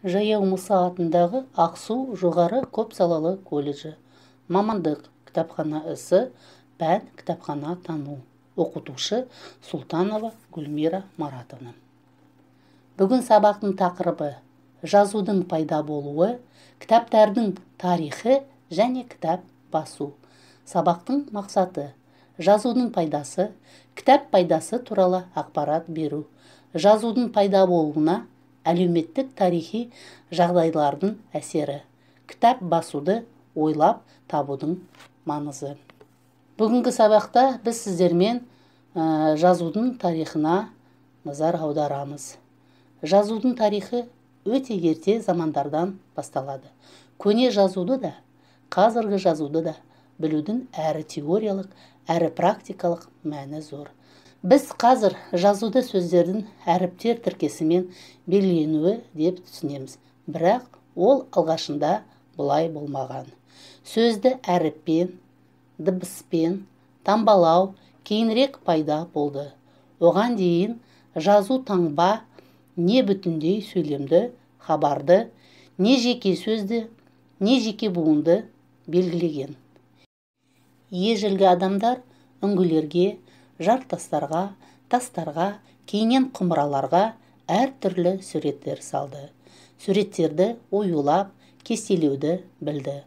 Жаяу Мұса атындағы Ақсу жоғары көпсалалы колледжі. Мамандық кітапхана ісі, пән кітапхана тану. Оқытушы Султанова Гүлмира Маратовна. Бүгін сабақтың тақырыбы жазудың пайда болуы, кітаптардың тарихы және кітап басу. Сабақтың мақсаты жазудың пайдасы, кітап пайдасы туралы ақпарат беру. Жазудың пайда болуына әлеуметтік тарихи жағдайлардың әсері. Кітап басуды ойлап табудың маңызы. Бүгінгі сабақта біз сіздермен жазудың тарихына назар аударамыз. Жазудың тарихы өте ерте замандардан басталады. Көне жазуды да, қазіргі жазуды да білудің әрі теориялық, әрі практикалық мәні зор. Біз қазір жазуды сөздердің әріптер тіркесімен белгіленуі деп түсінеміз. Бірақ ол алғашында бұлай болмаған. Сөзді әріппен, дыбыспен, таңбалау кейінірек пайда болды. Оған дейін жазу таңба не бүтіндей сөйлемді, хабарды, не жеке сөзді, не жеке буынды белгілеген. Ежелгі адамдар үңгілерге, жартастарға, тастарға, кейіннен құмыраларға әртүрлі суреттер салды. Суреттерді оюлап, кестелеуді білді.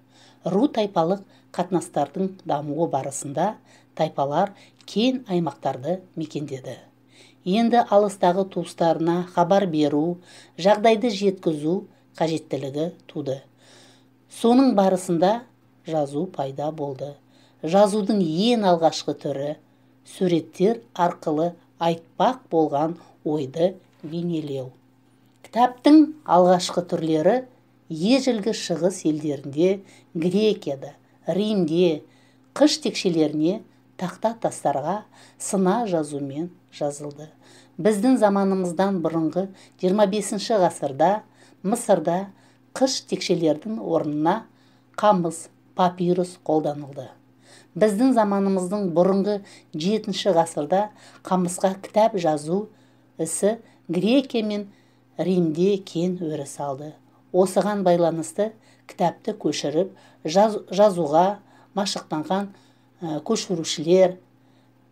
Ру тайпалық қатынастардың дамуы барысында тайпалар кен аймақтарды мекендеді. Енді алыстағы туыстарына хабар беру, жағдайды жеткізу қажеттілігі туды. Соның барысында жазу пайда болды. Жазудың ең алғашқы түрі суреттер арқылы айтпақ болған ойды бейнелеу. Кітаптың алғашқы түрлері ежелгі шығыс елдерінде, Грекияда, Римде, қыш текшелеріне, тақта тастарға сына жазумен жазылды. Біздің заманымыздан бұрынғы 25 ғасырда Мысырда қыш текшелердің орнына қамыс, папирус қолданылды. Біздің заманымыздың бұрынғы 7 ғасырда қамысқа кітап жазу ісі Грекия мен Римде кең өріс алды. Осыған байланысты кітапты көшіріп жазуға машықтанған көшірушілер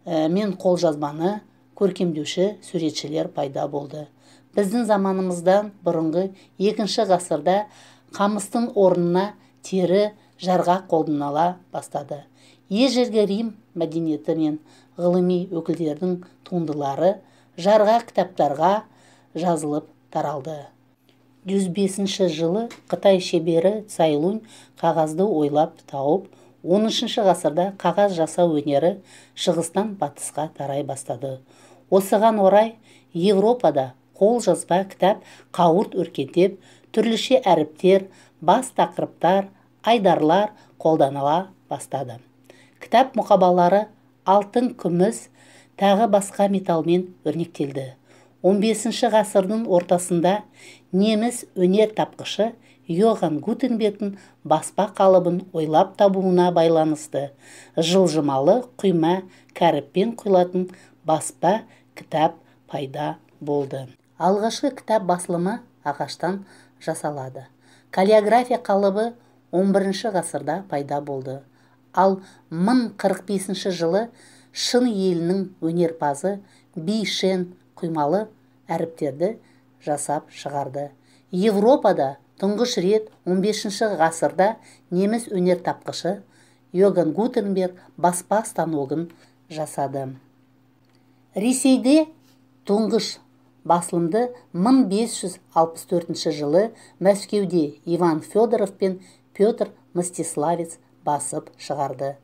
мен қолжазбаны көркемдеуші суретшілер пайда болды. Біздің заманымыздан бұрынғы 2 ғасырда қамыстың орнына тері, жарғақ қолданыла бастады. Ежелгі Рим мәдениеті мен ғылыми өкілдердің туындылары жарғақ кітаптарға жазылып таралды. 105 жылы Қытай шебері Цайлунь қағазды ойлап тауып, 13 ғасырда қағаз жасау өнері шығыстан батысқа тарай бастады. Осыған орай Европада қолжазба кітап қауырт өркендеп, түрліше әріптер, бас тақырыптар, айдарлар қолданыла бастады. Кітап мұқабалары алтын, күміс, тағы басқа металмен өрнектелді. 15 ғасырдың ортасында неміс өнер тапқышы Йоганн Гутенбергтің баспа қалыбын ойлап табуына байланысты жылжымалы құйма кәріппен құйылатын баспа кітап пайда болды. Алғашқы кітап басылымы ағаштан жасалады. Каллиграфия қалыбы 11 ғасырда пайда болды. Ал 1045 жылы Шын елінің өнерпазы Би Шен құймалы әріптерді жасап шығарды. Европада тұңғыш рет 15 ғасырда неміс өнер тапқышы Йоганн Гутенберг баспа станогын жасады. Ресейде тұңғыш басылымды 1564 жылы Мәскеуде Иван Федоров пен Петр Мстиславец басып шығарды.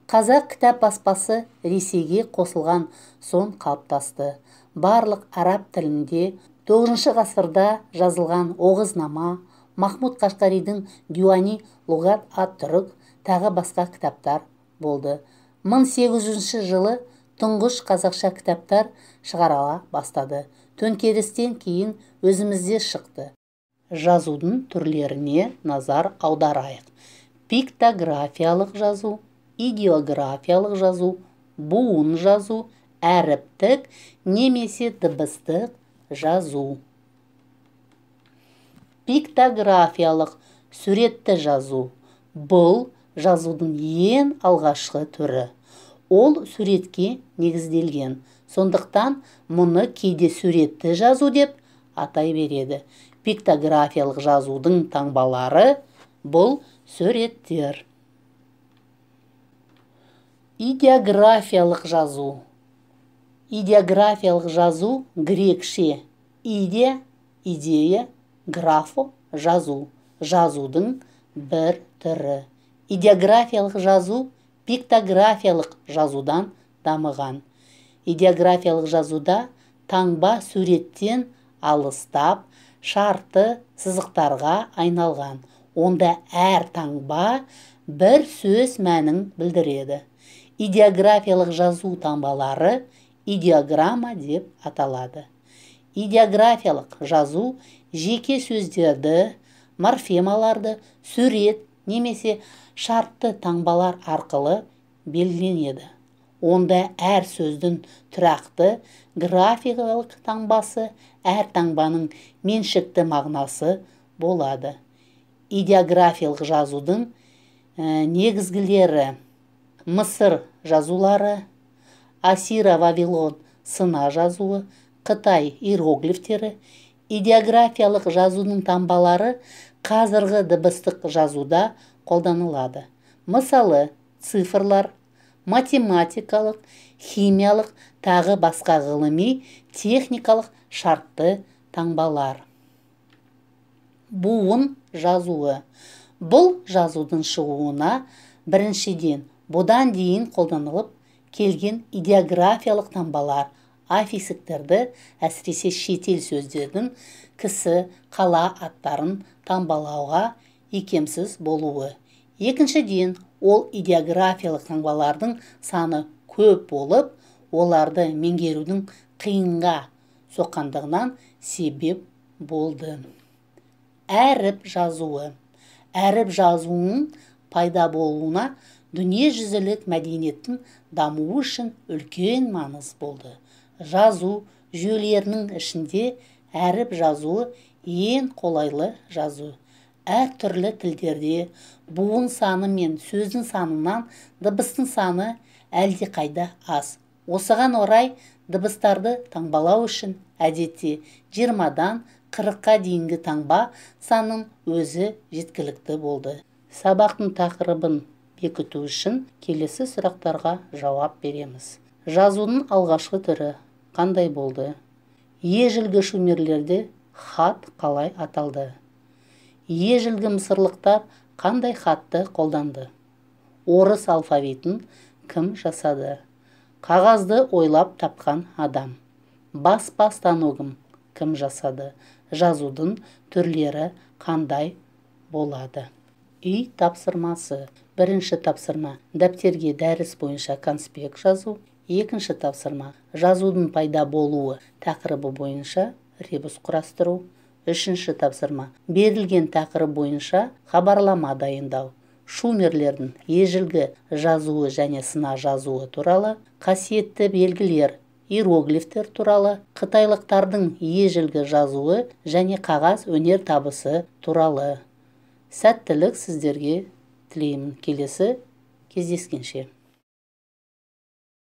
Қазақ кітап баспасы Ресейге қосылған соң қалыптасты. Барлық араб тілінде 9 ғасырда жазылған Оғызнама, Махмуд Қашқаридің Дюани Лұғат ат-Түрік тағы басқа кітаптар болды. 1800 жылы тұңғыш қазақша кітаптар шығарыла бастады. Төңкерістен кейін өзімізде шықты. Жазудың түрлеріне назар аударайық. Пиктографиялық жазу, идеографиялық жазу, буын жазу, әріптік немесе дыбыстық жазу. Пиктографиялық суретті жазу. Бұл жазудың ең алғашқы түрі. Ол суретке негізделген. Сондықтан мұны кейде суретті жазу деп атай береді. Пиктографиялық жазудың таңбалары бұл суреттер. Идеографиялық жазу. Идеографиялық жазу грекше идея, графо жазу. Жазудың бір түрі. Идеографиялық жазу пиктографиялық жазудан дамыған. Идеографиялық жазуда таңба суреттен алыстап, шартты сызықтарға айналған. Онда әр таңба бір сөз мәнін білдіреді. Идеографиялық жазу таңбалары идеограмма деп аталады. Идеографиялық жазу жеке сөздерді, морфемаларды сурет немесе шартты таңбалар арқылы белгіленеді. Онда әр сөздің тұрақты графикалық таңбасы, әр таңбаның меншікті мағынасы болады. Идеографиялық жазудың негізгілері: Мысыр жазулары, Ассиро-Вавилон сына жазуы, Қытай иероглифтері. Идеографиялық жазудың таңбалары қазіргі дыбыстық жазуда қолданылады. Мысалы, цифрлар, математикалық, химиялық, тағы басқа ғылыми, техникалық шартты таңбалар. Буын жазуы. Бұл жазудың шығуына біріншіден бұдан дейін қолданылып келген идеографиялық таңбалар, аффикстерді, әсіресе шетел сөздердің кісі, қала аттарын таңбалауға икемсіз болуы. Екіншіден, ол идеографиялық таңбалардың саны көп болып, оларды меңгерудің қиынға соққандығынан себеп болды. Әріп жазуы. Әріп жазуының пайда болуына дүниежүзілік мәдениеттің дамуы үшін үлкен маңыз болды. Жазу жүйелерінің ішінде әріп жазуы ең қолайлы жазу. Әр түрлі тілдерде буын саны мен сөздің санынан дыбыстың саны әлдеқайда аз. Осыған орай дыбыстарды таңбалау үшін әдетте 20-дан 40-қа дейінгі таңба санының өзі жеткілікті болды. Сабақтың тақырыбын бекіту үшін келесі сұрақтарға жауап береміз. Жазудың алғашқы түрі қандай болды? Ежелгі шумерлерде хат қалай аталды? Ежелгі мысырлықтар қандай хатты қолданды? Орыс алфавитін кім жасады? Қағазды ойлап тапқан адам. Баспа станогын кім жасады? Жазудың түрлері қандай болады? Үй тапсырмасы. Бірінші тапсырма: дәптерге дәріс бойынша конспект жазу. Екінші тапсырма: жазудың пайда болуы тақырыбы бойынша ребус құрастыру. Үшінші тапсырма: берілген тақырып бойынша хабарлама дайындау. Шумерлердің ежелгі жазуы және сына жазуы туралы, қасиетті белгілер, иероглифтер туралы, қытайлықтардың ежелгі жазуы және қағаз өнер табысы туралы. Сәттілік сіздерге тілеймін. Келесі кездескенше.